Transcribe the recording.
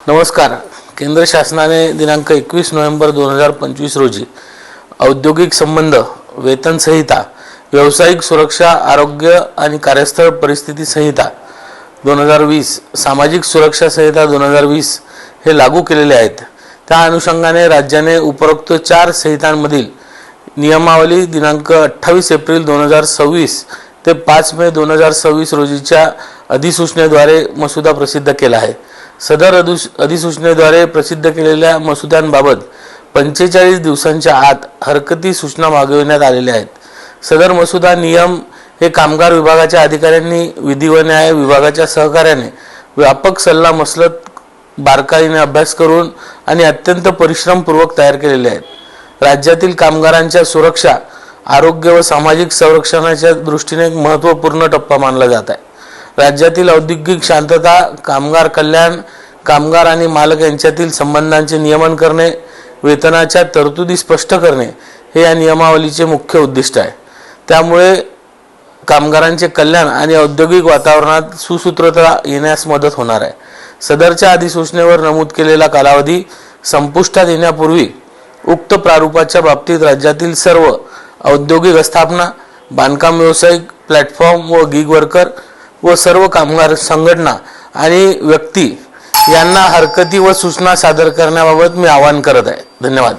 नमस्कार। केंद्र शासनाने दिनांक 21 नोव्हेंबर 2025 रोजी औद्योगिक संबंध, वेतन संहिता, व्यावसायिक सुरक्षा, आरोग्य आणि कार्यस्थळ परिस्थिती संहिता 2020, सामाजिक सुरक्षा संहिता 2020 हे लागू केलेले आहेत। त्या अनुषंगाने राज्याने उपरोक्त 4 संहितांमधील नियमावली दिनांक 28 एप्रिल 2026 ते 5 मे 2026 रोजीच्या अधिसूचनेद्वारे मसुदा प्रसिद्ध केला आहे। सदर अधिसूचनेद्वारे प्रसिद्ध केलेल्या मसुद्यांबाबत 45 दिवसांच्या आत हरकती सूचना मागविण्यात आलेल्या आहेत। सदर मसुदा नियम हे कामगार विभागाच्या अधिकाऱ्यांनी विधी व न्याय विभागाच्या सहकार्याने व्यापक सल्ला मसलत बारकाईने अभ्यास करून आणि अत्यंत परिश्रमपूर्वक तयार केलेले आहेत। राज्यातील कामगारांच्या सुरक्षा, आरोग्य व सामाजिक संरक्षणाच्या दृष्टीने एक महत्त्वपूर्ण टप्पा मानला जात आहे। राज्यातील औद्योगिक शांतता, कामगार कल्याण, कामगार आणि मालक यांच्यातील संबंधांचे नियमन करणे, वेतनाच्या तरतुदी स्पष्ट करणे हे या नियमावलीचे मुख्य उद्दिष्ट आहे। त्यामुळे कामगारांचे कल्याण आणि औद्योगिक वातावरणात सुसूत्रता येण्यास मदत होणार आहे। सदरच्या अधिसूचनेवर नमूद केलेला कालावधी संपुष्टात येण्यापूर्वी उक्त प्रारूपाच्या बाबतीत राज्यातील सर्व औद्योगिक आस्थापना, बांधकाम व्यावसायिक, प्लॅटफॉर्म व गिग वर्कर व सर्व कामगार संघटना आणि व्यक्ती यांना हरकती व सूचना सादर करण्याबाबत मी आवाहन करत आहे। धन्यवाद।